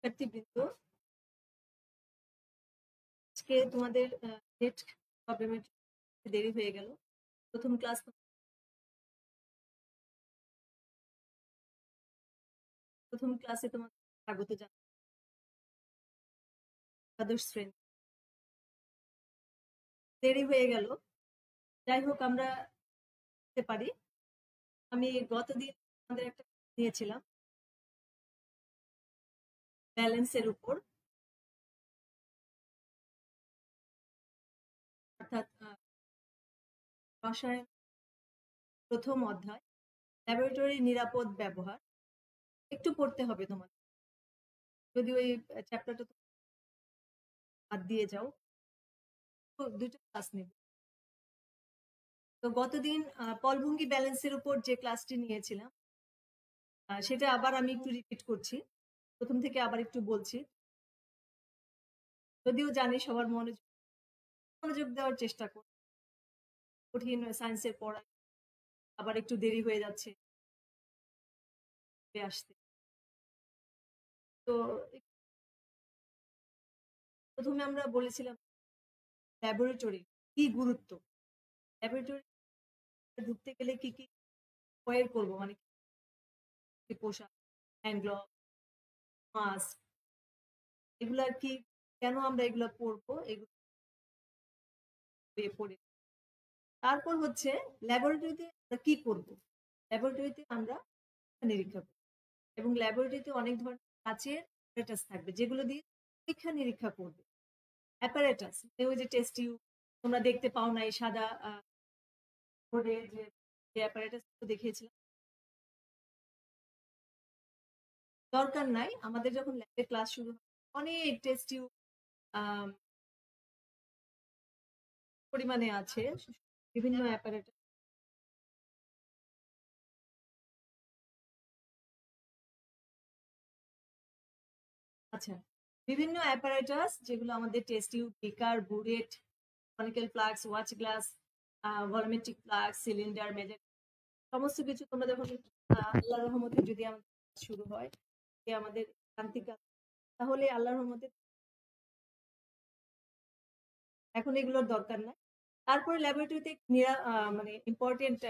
শিক্ষার্থীবৃন্দ, আজকে তোমাদের নেট প্রবলেমের দেরি হয়ে গেল। প্রথম ক্লাসে তোমাকে স্বাগত জানাই। দ্বাদশ শ্রেণী দেরি হয়ে গেল, যাই হোক আমরা করতে পারি। আমি গতদিন আমাদের একটা নিয়েছিলাম ব্যালেন্সের উপর, অর্থাৎ রসায়ন প্রথম অধ্যায় ল্যাবরেটরি নিরাপদ ব্যবহার। একটু পড়তে হবে তোমাদের, যদি ওই চ্যাপ্টারটা বাদ দিয়ে যাও। দুটো ক্লাস নেব। তো গতদিন পলভঙ্গি ব্যালেন্সের উপর যে ক্লাসটি নিয়েছিলাম সেটা আবার আমি একটু রিপিট করছি, প্রথম থেকে আবার একটু বলছি, যদিও জানি সবার মনোযোগ দেওয়ার চেষ্টা কর। কঠিন সায়েন্সের পড়া আবার একটু দেরি হয়ে যাচ্ছে আসতে। তো প্রথমে আমরা বলেছিলাম ল্যাবরেটরি কি গুরুত্ব, ল্যাবরেটরি ঢুকতে গেলে কি কি ওয়্যার করবো, মানে পোশাক, হ্যান্ড গ্লোভ, মাস্ক, এগুলা কি, কেন আমরা এগুলো পরবো, এগুলো পরে। তারপর হচ্ছে ল্যাবরেটরিতে আমরা কি করব, ল্যাবরেটরিতে আমরা নিরীক্ষা করব এবং ল্যাবরেটরিতে অনেক ধরনের কাচের অ্যাপারেটাস থাকবে যেগুলো দিয়ে পরীক্ষা নিরীক্ষা করবে। অ্যাপারেটাস ওই যে টেস্ট টিউব তোমরা দেখতে পাও না, এই সাদা বোর্ডে যে অ্যাপারেটাস দেখিয়েছিলাম, দরকার নাই। আমাদের যখন ল্যাবে ক্লাস শুরু হয় অনেক টেস্ট টিউব পরিমাণে আছে, বিভিন্ন অ্যাপারেটাস। আচ্ছা, বিভিন্ন অ্যাপারেটাস যেগুলো আমাদের test tube, beaker, burette, conical flask, watch glass, volumetric flask, cylinder, measure, সমস্ত কিছু তোমরা যখন আল্লাহর রহমতে যদি আমাদের শুরু হয়, আমাদের শান্তিক, তাহলে আল্লাহর রহমতে এখন এগুলোর দরকার নাই। তারপরে ল্যাবরেটরিতে মানে ইম্পর্টেন্ট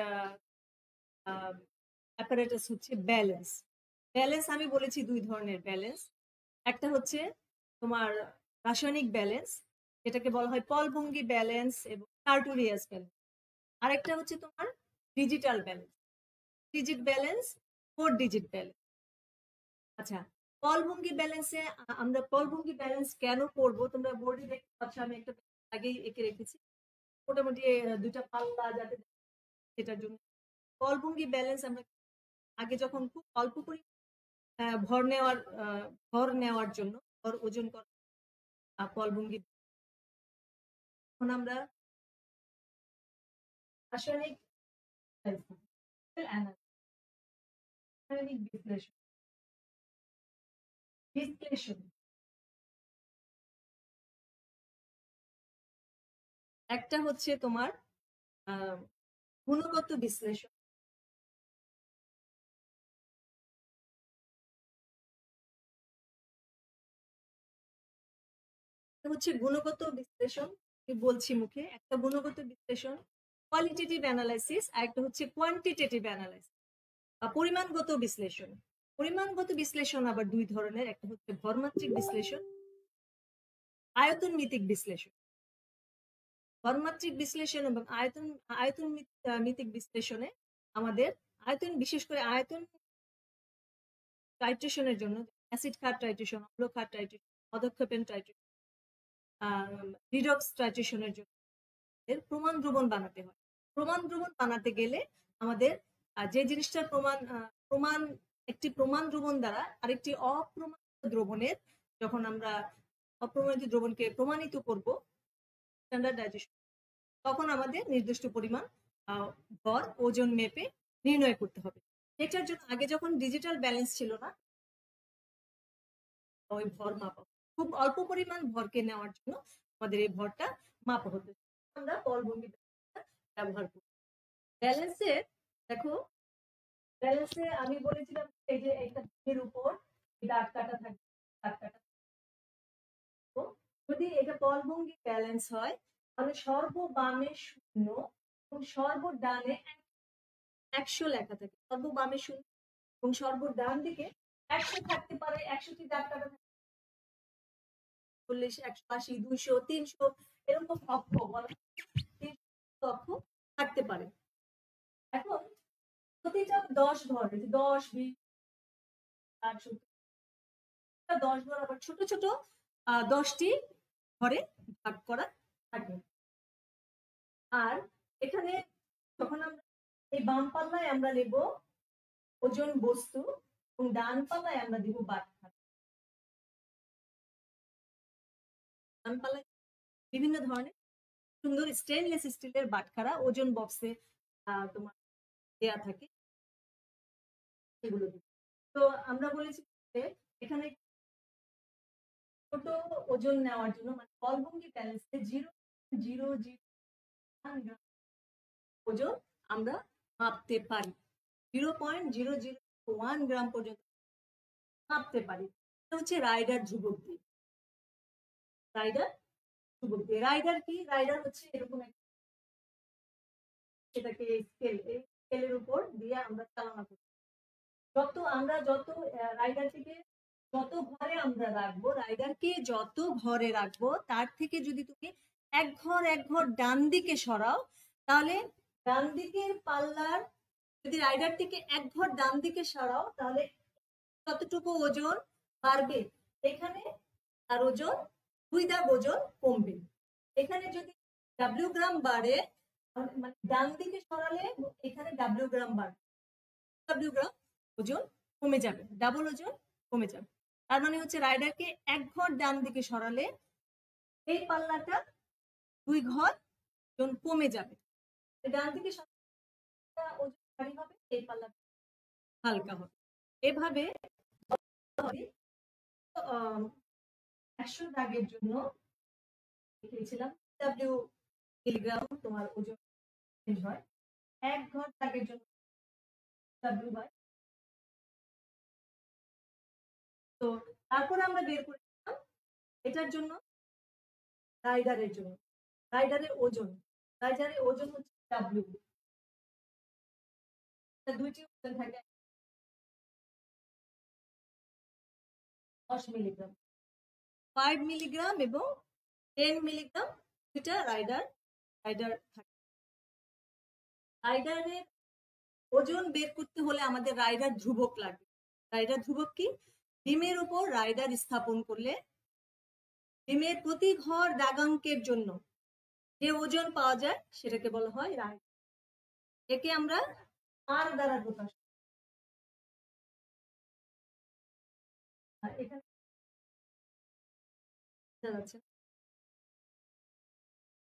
অ্যাপারেটাস হচ্ছে ব্যালেন্স। ব্যালেন্স আমি বলেছি দুই ধরনের ব্যালেন্স, একটা হচ্ছে তোমার রাসায়নিক ব্যালেন্স, যেটাকে বলা হয় পলভঙ্গি ব্যালেন্স এবং সার্টোরিয়াস ব্যালেন্স। আরেকটা হচ্ছে তোমার digital balance, digit balance, 4 digit balance. আচ্ছা, পলভঙ্গি ব্যালেন্সে আমরা পলভঙ্গি ব্যালেন্স কেন করব, তোমরা বোর্ডে দেখতে পাচ্ছ, আমি একটা আগেই এঁকে রেখেছি, মোটামুটি দুইটা পাল্লা যাতে, সেটার জন্য পলভঙ্গি ব্যালেন্স আমরা আগে যখন খুব অল্প করে ভর নেওয়ার জন্য, ভর ওজন করা পলভঙ্গি, এখন আমরা রাসায়নিক বিশ্লেষণ, বিশ্লেষণ একটা হচ্ছে তোমার গুণগত বিশ্লেষণ, হচ্ছে গুণগত বিশ্লেষণ। আমি বলছি মুখে, একটা গুণগত বিশ্লেষণ কোয়ালিটেটিভ অ্যানালাইসিস, আর একটা হচ্ছে কোয়ান্টিটেটিভ অ্যানালাইসিস বা পরিমাণগত বিশ্লেষণ। পরিমাণগত বিশ্লেষণ আবার দুই ধরনের, একটা হচ্ছে ভরমাত্রিক বিশ্লেষণ, আয়তন মিতিক বিশ্লেষণ। ভরমাত্রিক বিশ্লেষণ এবং আয়তন মিতিক বিশ্লেষণে আমাদের বিশেষ করে আয়তন টাইট্রেশনের জন্য, অ্যাসিড ক্ষার টাইট্রেশন, অম্ল ক্ষার টাইট্রেশন, অধঃক্ষেপণ টাইট্রেশন, রিডক্স টাইট্রেশনের জন্য প্রমাণ দ্রবণ বানাতে হয়। প্রমাণ দ্রবণ বানাতে গেলে আমাদের যে জিনিসটার প্রমাণ একটি প্রমাণ দ্রবণ দ্বারা আরেকটি অপ্রমাণিত দ্রবণের, যখন আমরা অপ্রমাণিত দ্রবণকে প্রমাণিত করব স্ট্যান্ডার্ডাইজেশন, তখন আমাদের নির্দিষ্ট পরিমাণ ভর ওজন মেপে নির্ণয় করতে হবে। এটার জন্য আগে যখন ডিজিটাল ব্যালেন্স ছিল না, ওই ভর মাপা, খুব অল্প পরিমাণ ভরকে নেওয়ার জন্য আমাদের এই ভরটা মাপা হতো, আমরা পলভঙ্গি ব্যবহার করি। ব্যালেন্সে দেখো, ব্যালেন্সে আমি বলেছিলাম এই যে একটা এর উপর দাগ কাটা থাকে, ধাক্কাটা। তো যদি এটা পলভঙ্গি ব্যালেন্স হয় তাহলে সর্ববামে 0 এবং সর্বডানে 100 লেখা থাকে। সর্ববামে 0 এবং সর্বডান দিকে 100 থাকতে পারে, 100টি ধাক্কাটা 40, 180, 200, 300 এরকম অক্ষ বলা 300 অক্ষ থাকতে পারে। এখন প্রতিটা 10 ঘর, 10, 20, 60, 10 ঘর আবার ছোট ছোট 10টি ঘরে ভাগ করা থাকে। আর এখানে যখন আমরা এই বাম পাল্লায় আমরা নেব ওজন বস্তু এবং ডান পাল্লায় আমরা দেব বাটখারা। ডান পাল্লায় বিভিন্ন ধরনের সুন্দর স্টেনলেস স্টিলের বাটখারা ওজন বক্সে তোমার দেয়া থাকে, সেগুলো দিব। তো আমরা বলেছি যে এখানে ছোট ওজন নেওয়ার জন্য মানে পলভঙ্গি ব্যালেন্সে 0.001 ওজন আমরা মাপতে পারি। 0.001 গ্রাম পর্যন্ত মাপতে পারি। এটা হচ্ছে রাইডার ধ্রুবক দিক। রাইডার ধ্রুবক দিক। রাইডার কি? রাইডার হচ্ছে এরকম সেটাকে স্কেলের উপর দিয়ে আমরা চালনা করি। যত রাইডারটিকে যত ঘরে আমরা রাখবো, রাইডারকে যত ঘরে রাখবো তার থেকে যদি তুমি এক ঘর ডান দিকে সরাও তাহলে ডান দিকের পাল্লার যদি রাইডারটিকে এক ঘর ডান দিকে সরাও তাহলে কতটুকু ওজন বাড়বে, এখানে তার ওজন 2 দাগ ওজন কমবে। এখানে যদি ডাব্লিউ গ্রাম বাড়ে মানে ডান দিকে সরালে এখানে ডাব্লিউ গ্রাম বাড়বে, ডাব্লিউ গ্রাম ওজন কমে যাবে, ডাবল ওজন কমে যাবে। তার মানে হচ্ছে রাইডারকে এক ঘর ডান দিকে সরালে এই পাল্লাটা 2 ঘর ওজন কমে যাবে। ডান দিকে ওজন ভারী হবে, এই পাল্লাটা হালকা হবে। এভাবে 100 দাগের জন্য লিখেছিলাম ডাব্লিউ মিলিগ্রাম তোমার ওজন চেঞ্জ হয়। এক ঘর দাগের জন্য ডাব্লিউ হয়। তো তারপরে আমরা বের করেছিলাম এটার জন্য রাইডারের জন্য রাইডারের ওজন হচ্ছে ডাব্লিউ। দুইটি ওজন থাকে 10 মিলিগ্রাম, 5 মিলিগ্রাম এবং 10 মিলিগ্রাম দুইটা রাইডার থাকে। রাইডারের ওজন বের করতে হলে আমাদের রাইডার ধ্রুবক লাগবে। রাইডার ধ্রুবক কি? ডিমের উপর রাইডার স্থাপন করলে ডিমের প্রতি ঘর দাগাঙ্কের জন্য যে ওজন পাওয়া যায় সেটাকে বলা হয় রাইডার। একে আমরা আর দ্বারা প্রকাশ এখানে যাচ্ছে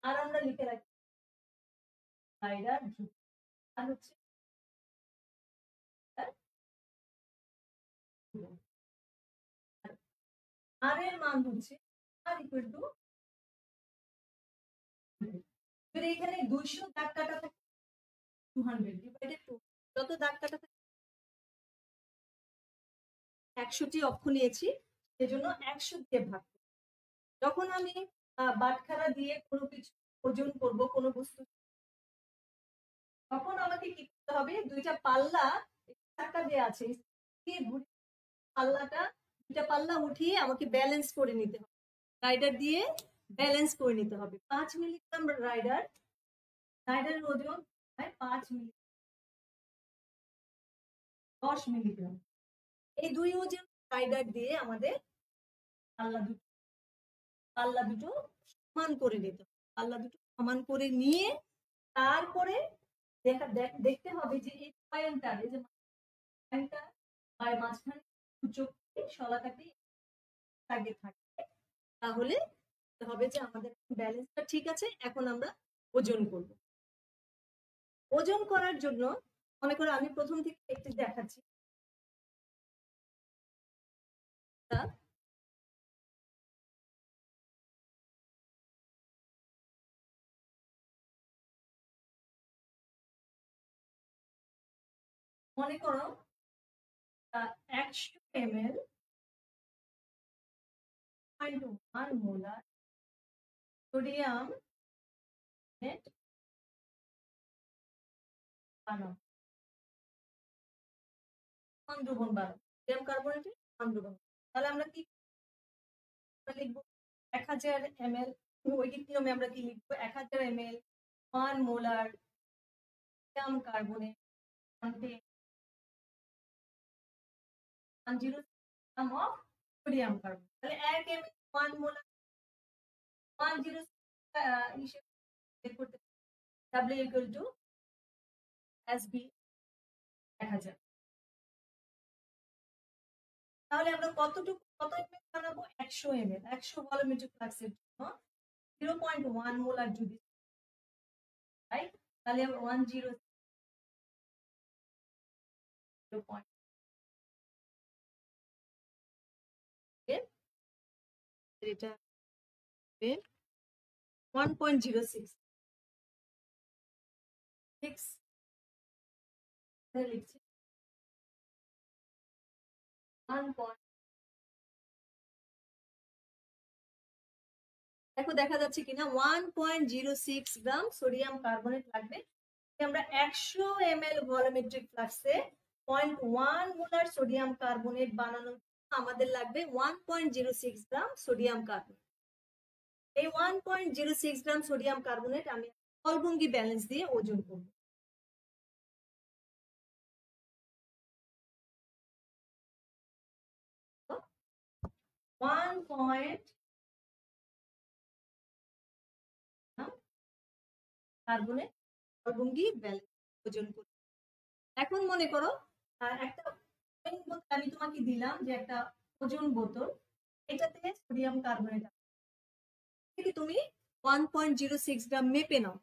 আর আমরা লিখে রাখি রাইডার ধ্রুবক। আর হচ্ছে আর এর মান হচ্ছে আর ইকুয়াল টু যদি এখানে 200 দাগ কাটা থাকে 200 ডিভাইডেড 2 যত দাগ কাটা থাকে 100টি অক্ষ নিয়েছি সেজন্য 100 দিয়ে ভাগ। যখন আমি বাটখারা দিয়ে কোনো কিছু ওজন করব কোনো বস্তু তখন আমাকে কি করতে হবে, দুইটা পাল্লা চাকা দেয়া আছে পাল্লাটা দুইটা পাল্লা উঠিয়ে আমাকে ব্যালেন্স করে নিতে হবে, রাইডার দিয়ে ব্যালেন্স করে নিতে হবে। 5 মিলিগ্রাম রাইডারের ওজন 5 মিলিগ্রাম 10 মিলিগ্রাম। এই দুই ওজন রাইডার দিয়ে আমাদের পাল্লা দুটো সমান করে নিতে হবে। পাল্লা দুটো সমান করে নিয়ে তারপরে দেখতে হবে যে এই পয়েন্টটার এই যে পয়েন্টটা মাঝখানে সূচক শলাকাটি আগে থাকে তাহলে হবে যে আমাদের ব্যালেন্সটা ঠিক আছে। এখন আমরা ওজন করব। ওজন করার জন্য মনে করো আমি প্রথম থেকে একটু দেখাচ্ছি। মনে করো 100 ml 0.1 মোলার সোডিয়াম বানাবো দ্রবণ বানাবো সোডিয়াম কার্বনেটের দ্রবণ। তাহলে আমরা কি লিখবো 1000 ml, ঐকিক নিয়মে আমরা কি লিখবো 1000 ml 1 molar sodium carbonate contain 10 gram of sodium carbonate. তাহলে 1 ml 1 মোলার 10 হিসেবে বের করতে W equal to SB 1000। তাহলে আমরা কত ml বানাবো 100 ml 100 ভলিউমেট্রিক ফ্লাক্সের জন্য 0.1 মোলার যদি রাইট, তাহলে 10 এটা 1.06 লিখছি 1. দেখো দেখা যাচ্ছে কিনা 1.06 গ্রাম সোডিয়াম কার্বনেট লাগবে। আমরা 100 ml ভলিউমেট্রিক ফ্লাক্সে 0.1 মোলার সোডিয়াম কার্বনেট বানানোর আমাদের লাগবে 1.06 গ্রাম সোডিয়াম কার্বনেট। এই 1.06 গ্রাম সোডিয়াম কার্বনেট আমি পলভঙ্গি ব্যালেন্স দিয়ে ওজন করব। কার্বনেট পলভঙ্গি ব্যালেন্স ওজন করব। এখন মনে করো একটা আমি তোমাকে দিলাম যে একটা ওজন বোতল, এটাতে সোডিয়াম কার্বনেট থেকে তুমি 1.06 গ্রাম মেপে নাও।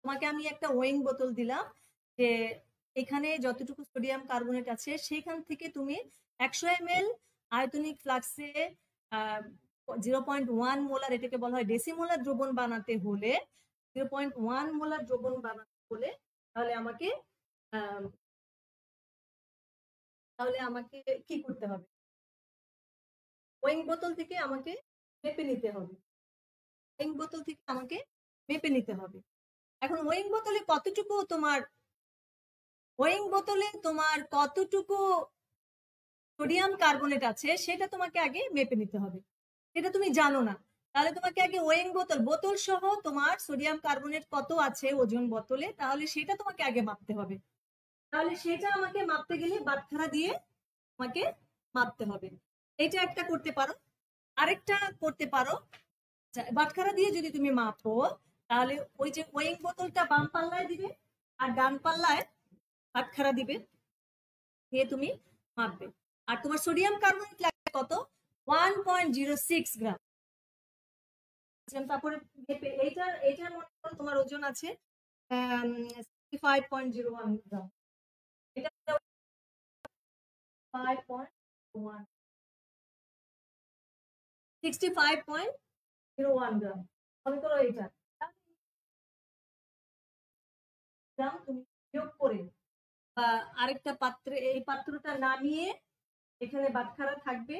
তোমাকে আমি একটা ওয়েইং বোতল দিলাম যে এখানে যতটুকু সোডিয়াম কার্বনেট আছে সেখান থেকে তুমি 100 ml আয়তনিক ফ্লাক্সে 0.1 মোলার, এটাকে বলা হয় ডেসিমোলার দ্রবণ বানাতে হলে 0.1 মোলার দ্রবণ বানাতে হলে তাহলে আমাকে কি করতে হবে, ওয়েইং বোতল থেকে আমাকে মেপে নিতে হবে। ওয়েইং বোতল থেকে আমাকে মেপে নিতে হবে। এখন ওয়েইং বোতলে তোমার কতটুকু সোডিয়াম কার্বনেট আছে সেটা তোমাকে আগে মেপে নিতে হবে। সেটা তুমি জানো না, তাহলে তোমাকে আগে ওয়েইং বোতল সহ তোমার সোডিয়াম কার্বনেট কত আছে ওজন বোতলে, তাহলে সেটা তোমাকে আগে মাপতে হবে। তাহলে সেটা আমাকে মাপতে গেলে বাটখারা দিয়ে তোমাকে মাপতে হবে। এটা একটা করতে পারো। আরেকটা করতে পারো, বাটখারা দিয়ে যদি তুমি মাপো তাহলে ওই যে ওয়েইং বোতলটা বাম পাল্লায় দিবে আর ডান পাল্লায় বাটখারা দিবে, দিয়ে তুমি মাপবে। আর তোমার সোডিয়াম কার্বনেট লাগবে কত 1.06 গ্রাম। তারপরে এইটার মনে করো তোমার ওজন আছে 65.01 গ্রাম। এটা 5.1 65.01 গ্রাম মনে করো। এটা গ্রাম তুমি যোগ করে আরেকটা পাত্রে এই পাত্রটা নামিয়ে এখানে বাটখারা থাকবে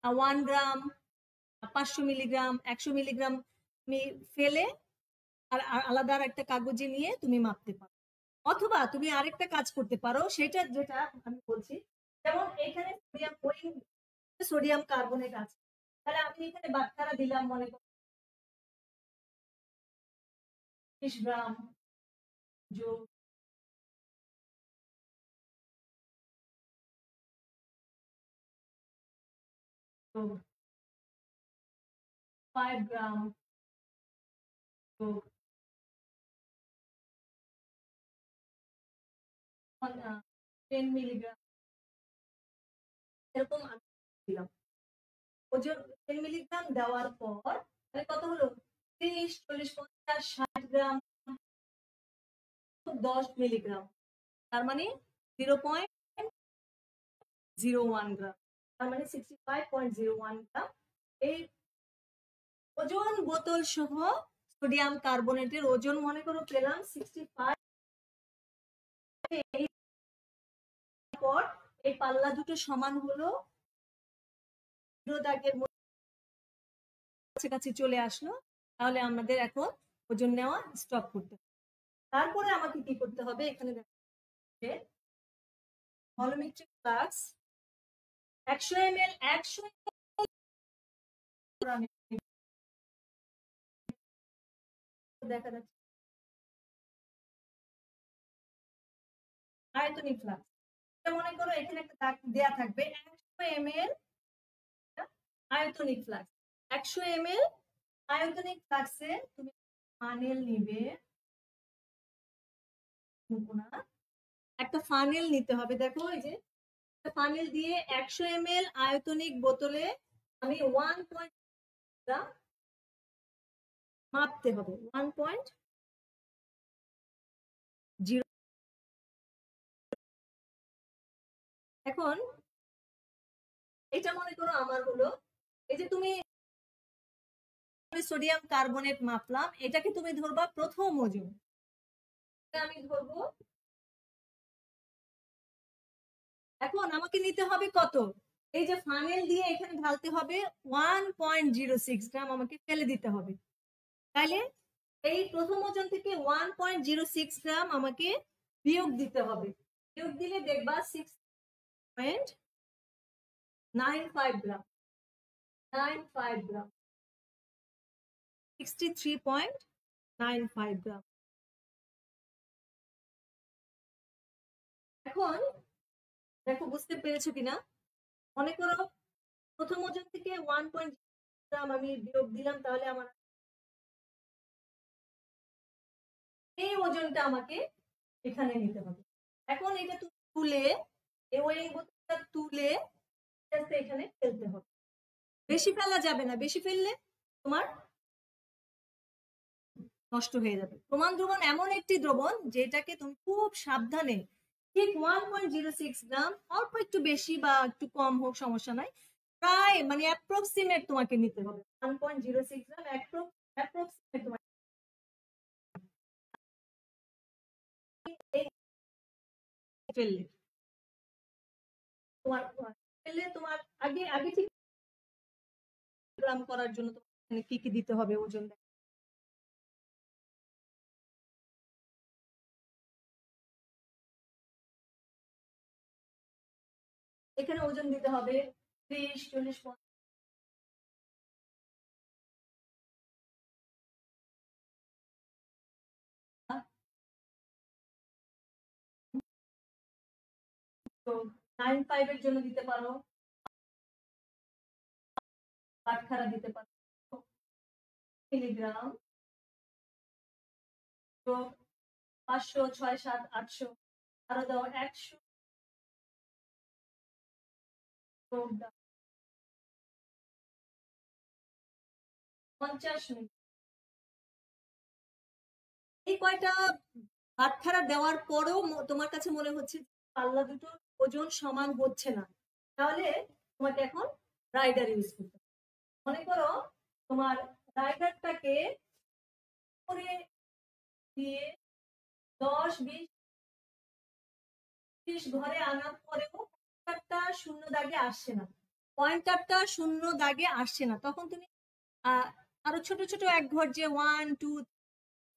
1 গ্রাম 500 মিলিগ্রাম 100 মিলিগ্রাম তুমি ফেলে আর আলাদা একটা কাগজে নিয়ে তুমি মাপতে পারো। অথবা তুমি আরেকটা কাজ করতে পারো, সেটা যেটা আমি বলছি, যেমন এখানে সোডিয়াম কার্বনেট আছে, তাহলে আমি এখানে বাটখারা দিলাম মনে করো 30 গ্রাম যোগ 5 গ্রাম যোগ 10 মিলিগ্রাম, এরকম আমি দিলাম। ওজন 10 মিলিগ্রাম দেওয়ার পর তাহলে কত হলো 30 40 50 60 গ্রাম 10 মিলিগ্রাম, তার মানে 0.01 গ্রাম, তার মানে 65.01 গ্রাম। এই ওজন বোতল সহ সোডিয়াম কার্বনেটের ওজন মনে করো পেলাম 65। পর এই পাল্লা দুটো সমান হলো দাগের কাছাকাছি চলে আসলো, তাহলে আমাদের এখন ওজন নেওয়া স্টপ করতে হবে। তারপরে আমাকে কি করতে হবে, এখানে ভলিউমেট্রিক ফ্লাক্স 100 ml 100 দেখা যাচ্ছে আয়তনিক ফ্লাক্স। মনে করো এখানে একটা দাগ দেয়া থাকবে 100 ml আয়তনিক ফ্লাক্স। 100 ml আয়তনিক ফ্লাক্সে তুমি ফানেল নিবে, একটা ফানেল নিতে হবে। দেখো এই যে ফানেল দিয়ে 100 ml আয়তনিক বোতলে আমি 1 পয়েন্ট মাপতে হবে, 1.0। এখন এটা মনে করো আমার হলো, এই যে তুমি সোডিয়াম কার্বনেট মাপলাম, এটাকে তুমি ধরবা প্রথম ওজন, আমি ধরবো। এখন আমাকে নিতে হবে কত, এই যে ফানেল দিয়ে এখানে ঢালতে হবে 1.06 গ্রাম আমাকে ফেলে দিতে হবে। তাহলে এই প্রথম ওজন থেকে 1.06 গ্রাম আমাকে বিয়োগ দিতে হবে। বিয়োগ দিলে দেখবা 6.95 গ্রাম, 95 গ্রাম, 63.95 গ্রাম। এখন দেখো বুঝতে পেরেছো কিনা, মনে করো প্রথম ওজন থেকে 1.0 গ্রাম আমি বিয়োগ দিলাম, তাহলে আমার এই ওজনটা আমাকে এখানে নিতে হবে। এখন এটা তুলে এই ওয়েইং বোতলটা তুলে এখানে ফেলতে হবে, বেশি ফেলা যাবে না, বেশি ফেললে তোমার নষ্ট হয়ে যাবে। প্রমাণ দ্রবণ এমন একটি দ্রবণ যেটাকে তুমি খুব সাবধানে ঠিক 1.06 গ্রাম, অল্প একটু বেশি বা একটু কম হোক সমস্যা নাই, প্রায় মানে অ্যাপ্রক্সিমেট তোমাকে নিতে হবে 1.06 গ্রাম অ্যাপ্রক্সিমেট তোমাকে ফেললে তোমার আগে আগে ঠিক গ্রাম করার জন্য তোমাকে কি কি দিতে হবে ওজন। এখানে ওজন দিতে হবে 30, 40, 50। তো 9.5 এর জন্য দিতে পারো, বাটখারা দিতে পারো মিলিগ্রাম, তো 500, 6, 7, 800 আরো দাও 100 50 মিলি। এই কয়টা বাটখারা দেওয়ার পরেও তোমার কাছে মনে হচ্ছে পাল্লা দুটো ওজন সমান হচ্ছে না, তাহলে তোমাকে এখন রাইডার ইউজ করতে হবে। মনে করো তোমার রাইডারটাকে করে দিয়ে 10, 20, 30 ঘরে আনার পরেও পয়েন্টারটা শূন্য দাগে আসছে না, পয়েন্টারটা শূন্য দাগে আসছে না, তখন তুমি আরো ছোট ছোট এক ঘর যে 1, 2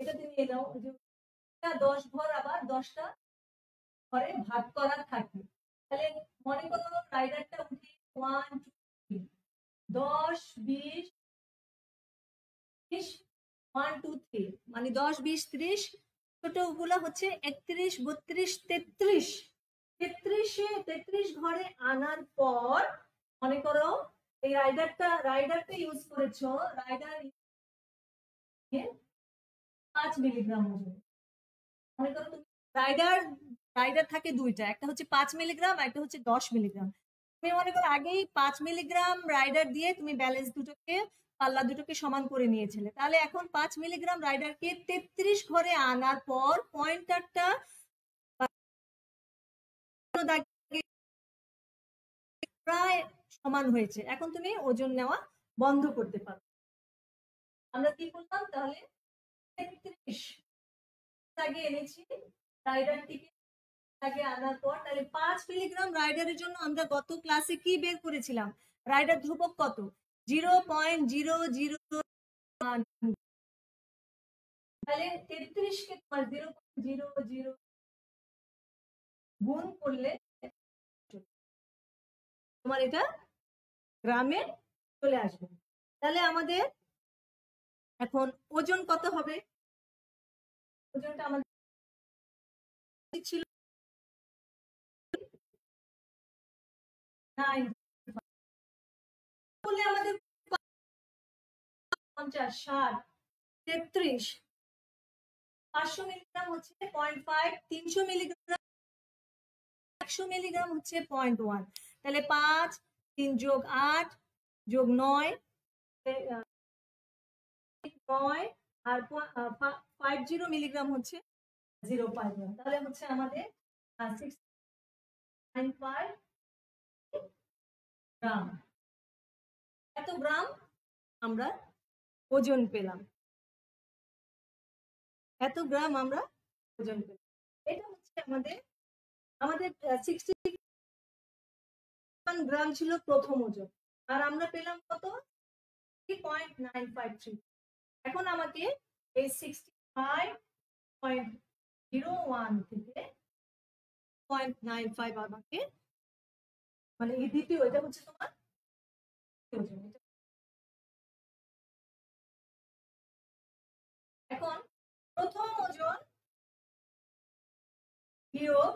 এটা তুমি নিয়ে নাও, 10 ঘর আবার 10টা ঘরে ভাগ করা থাকে। তাহলে মনে করো রাইডারটা উঠে 1, 2, 3, 10, 20, 1, 2, 3 মানে 10, 20, 30, ছোট গুলো হচ্ছে 31, 32, 33, 33 ঘরে আনার পর মনে করো এই রাইডারটা ইউজ করেছো, রাইডার 5 মিলিগ্রাম ওজন। মনে করো তুমি রাইডার থাকে দুইটা, একটা হচ্ছে 5 মিলিগ্রাম, একটা হচ্ছে 10 মিলিগ্রাম। তুমি মনে করো আগেই 5 মিলিগ্রাম রাইডার দিয়ে তুমি ব্যালেন্স দুটোকে পাল্লা দুটোকে সমান করে নিয়েছিলে, তাহলে এখন 5 মিলিগ্রাম রাইডারকে 33 ঘরে আনার পর পয়েন্টারটা প্রায় সমান হয়েছে, এখন তুমি ওজন নেওয়া বন্ধ করতে পারো। আমরা কি করলাম তাহলে 33 আগে এনেছি রাইডারটিকে আগে আনার পর, তাহলে 5 মিলিগ্রাম রাইডারের জন্য আমরা গত ক্লাসে কি বের করেছিলাম, রাইডার ধ্রুবক কত? 0.001। তাহলে 33 কে তোমার 0.00 গুণ করলে তোমার এটা গ্রামে চলে আসবে। তাহলে আমাদের এখন ওজন কত হবে? ওজনটা আমাদের ছিল 9 বলে আমাদের 50 60 33 500 মিলিগ্রাম হচ্ছে 0.5, 300 মিলিগ্রাম 100 মিলিগ্রাম হচ্ছে 0.1। তাহলে 5 3 যোগ 8 যোগ 9 9 আর 50 মিলিগ্রাম হচ্ছে 0.1। তাহলে হচ্ছে আমাদের 695 গ্রাম। এত গ্রাম আমরা ওজন পেলাম, এত গ্রাম আমরা ওজন পেলাম। এটা হচ্ছে আমাদের 61 গ্রাম ছিল প্রথম ওজন, আর আমরা পেলাম কত? 3.953। এখন আমাকে এই 65.01 থেকে 0.95 আমাকে মানে এই দ্বিতীয়, এটা হচ্ছে তোমার ওজন। এখন প্রথম ওজন বিয়োগ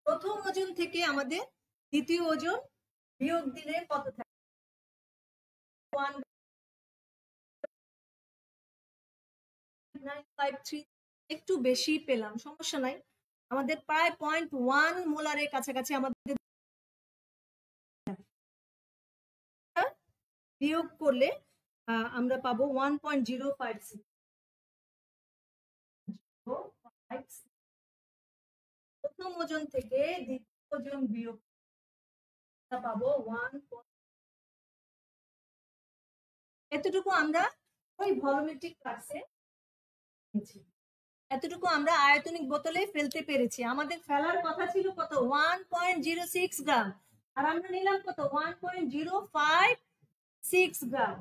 প্রথম ওজন থেকে আমাদের দ্বিতীয় ওজন বিয়োগ দিলে কত থাকে? 1.953। একটু বেশি পেলাম, সমস্যা নাই। আমাদের প্রায় 0.1 মোলারের কাছাকাছি আমাদের বিয়োগ করলে আমরা পাবো 1.056। প্রথম ওজন থেকে দ্বিতীয় ওজন বিয়োগ পাবো 1। এতটুকু আমরা ওই ভলিউমেট্রিক ফ্লাক্সে নিয়েছি, এতটুকু আমরা আয়তনিক বোতলে ফেলতে পেরেছি। আমাদের ফেলার কথা ছিল কত? 1.06 গ্রাম, আর আমরা নিলাম কত? 1.056 গ্রাম,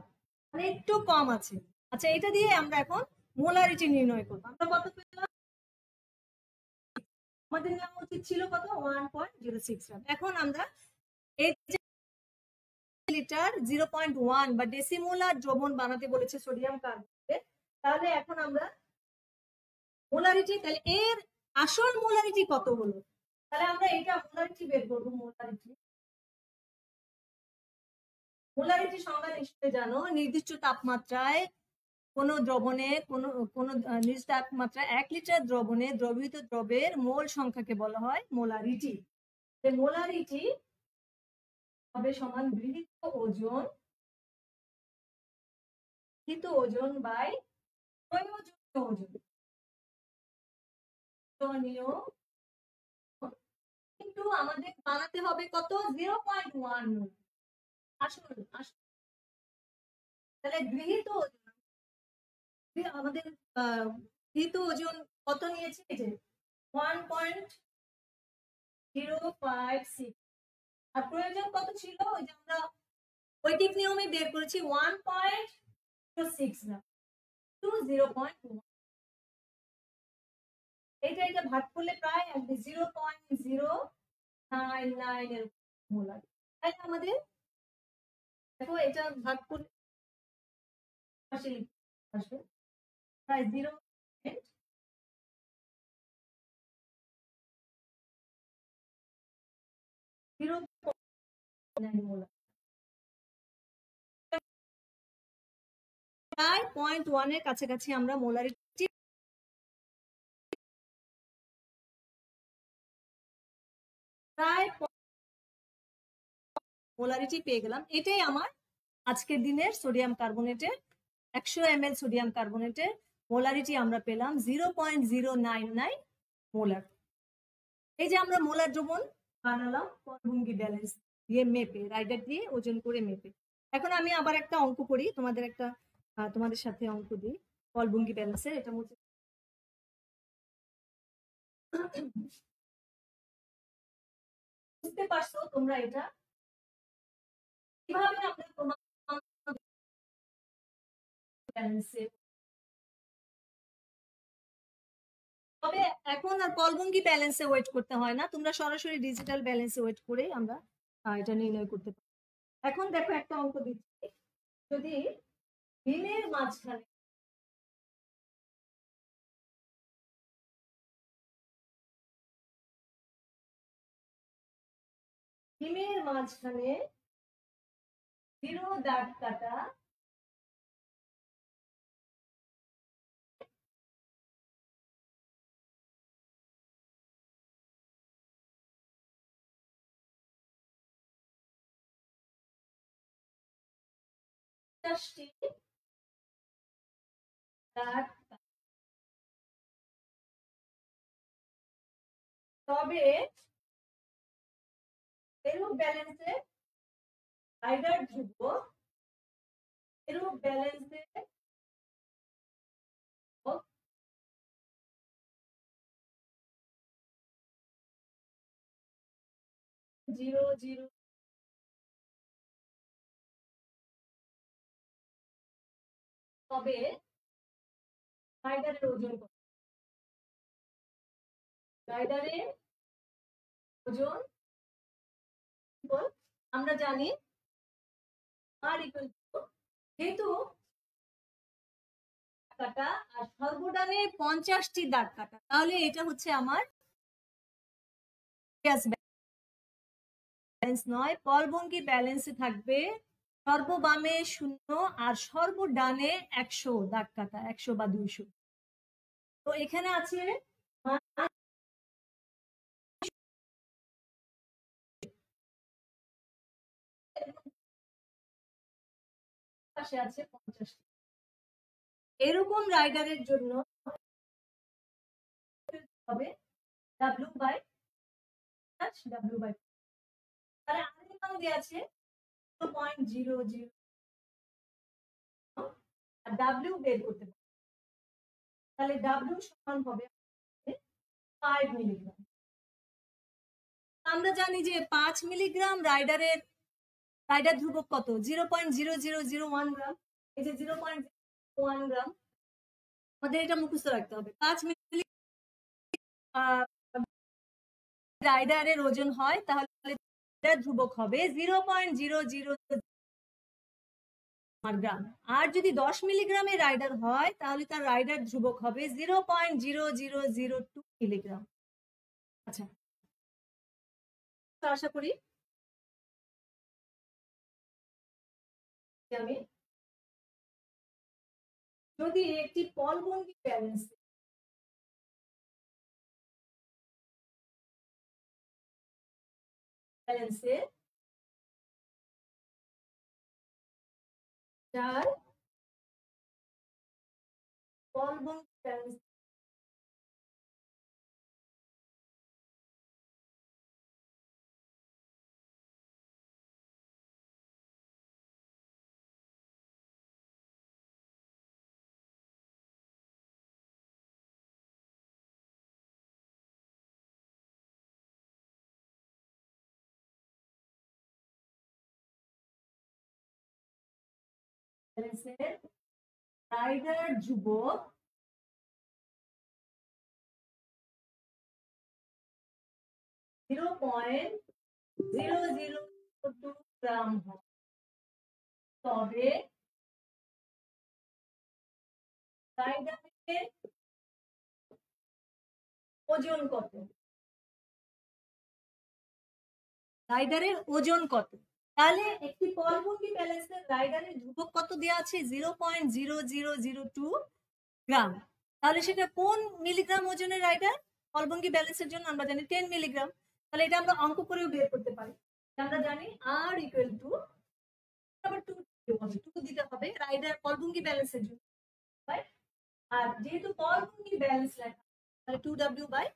মানে একটু কম আছে। আচ্ছা, এটা দিয়ে আমরা এখন মোলারিটি নির্ণয় করব। আমরা কত পেলাম? আমাদের নেওয়া উচিত ছিল কত? 1.06 গ্রাম। এখন আমরা এই লিটার 0.1 বা ডেসিমোলার দ্রবণ বানাতে বলেছে সোডিয়াম কার্বনেট, তাহলে এখন আমরা মোলারিটি, তাহলে এর আসল মোলারিটি কত হলো? তাহলে আমরা এটা মোলারিটি বের করবো। মোলারিটি সংজ্ঞা নিশ্চয়ই জানো। নির্দিষ্ট তাপমাত্রায় কোন দ্রবণে কোন নির্দিষ্ট তাপমাত্রায় 1 লিটার দ্রবণে দ্রবীভূত দ্রবের মোল সংখ্যাকে বলা হয় মোলারিটি। মোলারিটি হবে সমান গৃহীত ওজন বাই প্রয়োজনীয় ওজন। কিন্তু আমাদের বানাতে হবে কত? 0.1 মোল। আসলে তাহলে গৃহীত ওজন, আমাদের গৃহীত ওজন কত নিয়েছে? এই যে 1.056। আর প্রয়োজন কত ছিল? ওই যে আমরা ঐকিক নিয়মে বের করেছি 1.06 গ্রাম টু 0.1। এটা ভাগ করলে প্রায় 0.099 এর মোলার। তাই আমাদের দেখো এটা ভাগ করলে আসবে প্রায় 0.9 মোলার। প্রায় 0.1 এর কাছাকাছি আমরা মোলারিটি পেয়ে গেলাম। এটাই আমার আজকের দিনের সোডিয়াম কার্বনেটের 100 ml সোডিয়াম কার্বনেটের মোলারিটি আমরা পেলাম 0.099 মোলার। এই যে আমরা মোলার দ্রবণ বানালাম পলভঙ্গি ব্যালেন্স দিয়ে মেপে, রাইডার দিয়ে ওজন করে মেপে। এখন আমি আবার একটা অঙ্ক করি, তোমাদের সাথে অঙ্ক দিই পলভঙ্গি ব্যালেন্সের। এটা হচ্ছে বুঝতে পারছো তোমরা এটা কিভাবে আমরা তোমার ব্যালেন্সে। তবে এখন আর কলবঙ্গি ব্যালেন্সে ওয়েট করতে হয় না, তোমরা সরাসরি ডিজিটাল ব্যালেন্সে ওয়েট করে আমরা এটা নির্ণয় করতে পারি। এখন দেখো একটা অঙ্ক দিচ্ছি, যদি দিনের মাঝখানে ডিমের মাঝখানে 0 দাগ কাটা দাগ, তবে এরূপ ব্যালেন্সে রাইডার ধ্রুবক, এরূপ ব্যালেন্সে 0 0 তবে রাইডারের ওজন কত? রাইডারের ওজন আমরা জানি আর ইকুয়াল টু, যেহেতু কাটা আর সর্বডানে 50টি দাগ কাটা, তাহলে এটা হচ্ছে আমার ব্যালেন্স নয়, পলভঙ্গি ব্যালেন্সে থাকবে সর্ববামে 0 আর সর্বডানে 100 দাগ কাটা, 100 বা 200। তো এখানে আছে পাশে আছে 50। এরকম রাইডারের জন্য হবে W বাই W বাই, তাহলে আরেকটা মান দেয়া আছে 0.00 আর W বের করতে পারি, তাহলে W সমান হবে 5 মিলিগ্রাম। আমরা জানি যে 5 মিলিগ্রাম রাইডার ধ্রুবক কত? 0.0001 গ্রাম। এই যে 0.01 গ্রাম, আমাদের এটা মুখস্থ রাখতে হবে। 5 মিলিগ্রাম রাইডারের ওজন হয়, তাহলে ধ্রুবক হবে 0.00 গ্রাম। আর যদি 10 মিলিগ্রামের রাইডার হয়, তাহলে তার রাইডার ধ্রুবক হবে 0.0002 মিলিগ্রাম। আচ্ছা, আশা করি আমি যদি একটি পলভঙ্গি ব্যালেন্সে যার পলভঙ্গি ব্যালেন্স ব্যালেন্সের রাইডার ধ্রুবক 0.0002 গ্রাম হয়, তবে রাইডারের ওজন কত? রাইডারের ওজন কত? তাহলে একটি পলভঙ্গি ব্যালেন্সের রাইডারের ধ্রুবক কত দেওয়া আছে? 0.0002 গ্রাম। তাহলে সেটা কোন মিলিগ্রাম ওজনের রাইডার? পলভঙ্গি ব্যালেন্সের জন্য আমরা জানি 10 মিলিগ্রাম। তাহলে এটা আমরা অঙ্ক করেও বের করতে পারি। আমরা জানি R ইকুয়াল টু, আবার 2 দিতে হবে রাইডার পলভঙ্গি ব্যালেন্সের জন্য, আর যেহেতু পলভঙ্গি ব্যালেন্স লেখা, তাহলে 2W বাই,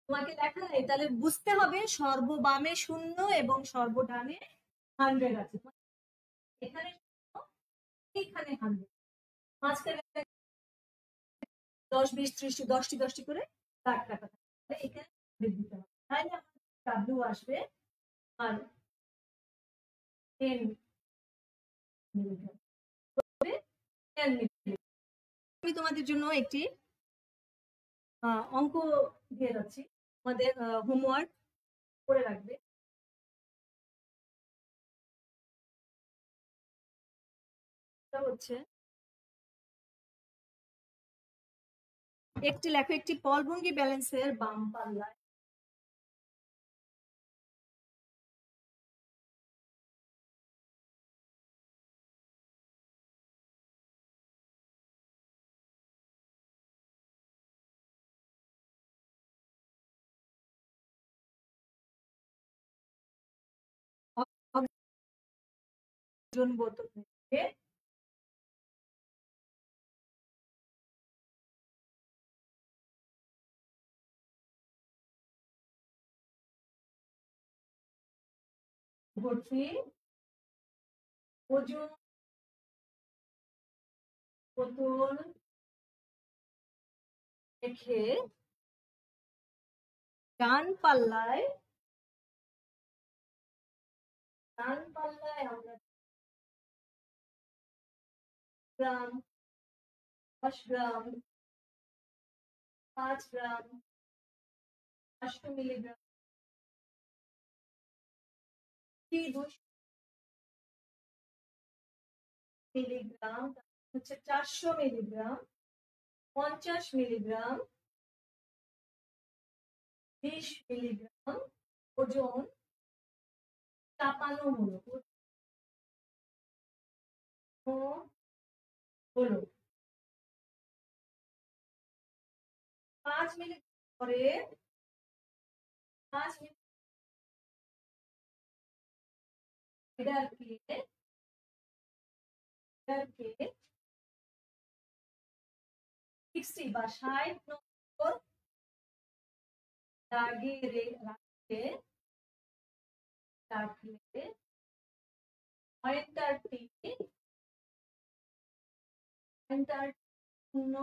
তোমাকে লেখা নেই, তাহলে বুঝতে হবে সর্ববামে 0 এবং সর্বডানে 100 আছে। এখানে এখানে 100, মাঝখানে 10 20 30 10টি 10টি করে দাগ কাটা থাকে, এখানে দিতে হবে, তাহলে আমাদের W আসবে আর 10 মিলিগ্রাম। 10 মিলিগ্রাম। আমি তোমাদের জন্য একটি অঙ্ক দিয়ে যাচ্ছি, তোমাদের হোমওয়ার্ক করে রাখবে। এটা হচ্ছে একটি লেখো, একটি পলভঙ্গি ব্যালেন্সের বাম পাল্লায় ওজন বোতল থেকে ভর্তি ওজন বোতল রেখে ডান পাল্লায় আমরা গ্রাম, 10 গ্রাম, 5 গ্রাম, 500 মিলিগ্রাম, 200 মিলিগ্রাম, হচ্ছে 400 মিলিগ্রাম, 50 মিলিগ্রাম, 20 মিলিগ্রাম ওজন চাপানো হলো। 5 মিনিট পরে 5 মিনিট এটাকে 60 বা 60 নম্বর দাগে রাখলে পয়েন্টারটি শূন্য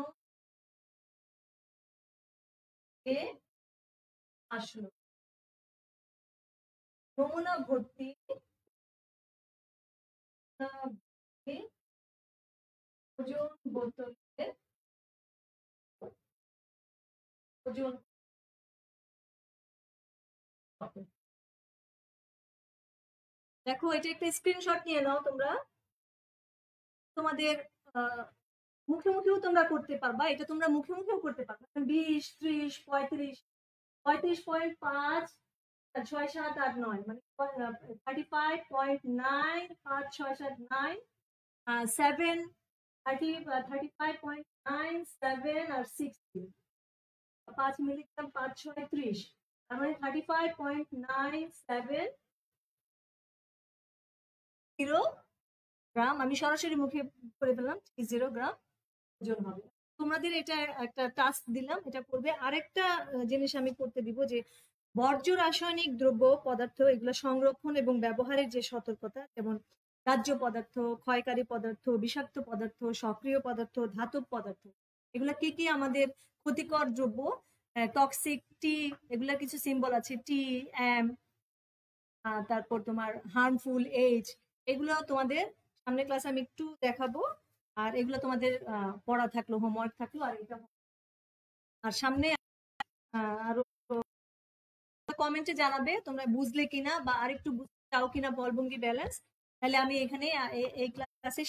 আসলো। নমুনা ভর্তি ওজন বোতলের ওজন দেখো, এটা একটা স্ক্রিনশট নিয়ে নাও তোমরা। তোমাদের মুখে মুখেও তোমরা করতে পারবা, এটা তোমরা মুখে মুখেও করতে পারবা। 20, 30, 35, 35.5, 6, 7, 8, 9 মানে 35.9, 5, 6, 7, 9, 7, 35.9, 7 আর 60, 5 মিলিগ্রাম, 5, 6, 30, তার মানে 35.97 গ্রাম। আমি সরাসরি মুখে করে ফেললাম, 0 গ্রাম ওজন হবে। তোমাদের এটা একটা টাস্ক দিলাম, এটা করবে। আরেকটা জিনিস আমি করতে দিব, যে বর্জ্য রাসায়নিক দ্রব্য পদার্থ এগুলো সংরক্ষণ এবং ব্যবহারের যে সতর্কতা, যেমন দাহ্য পদার্থ, ক্ষয়কারী পদার্থ, বিষাক্ত পদার্থ, সক্রিয় পদার্থ, ধাতব পদার্থ, এগুলা কি কি আমাদের ক্ষতিকর দ্রব্য, টক্সিক, টি, এগুলা কিছু সিম্বল আছে, টি, এম, তারপর তোমার হার্মফুল, এইচ, এগুলো তোমাদের সামনের ক্লাসে আমি একটু দেখাবো। আর এগুলো তোমাদের পড়া থাকলো, হোমওয়ার্ক থাকলো। আর এটা আর সামনে আরো কমেন্টে জানাবে তোমরা বুঝলে কিনা বা আরেকটু বুঝতে চাও কিনা বলভঙ্গি ব্যালেন্স, তাহলে আমি এখানে এই ক্লাসে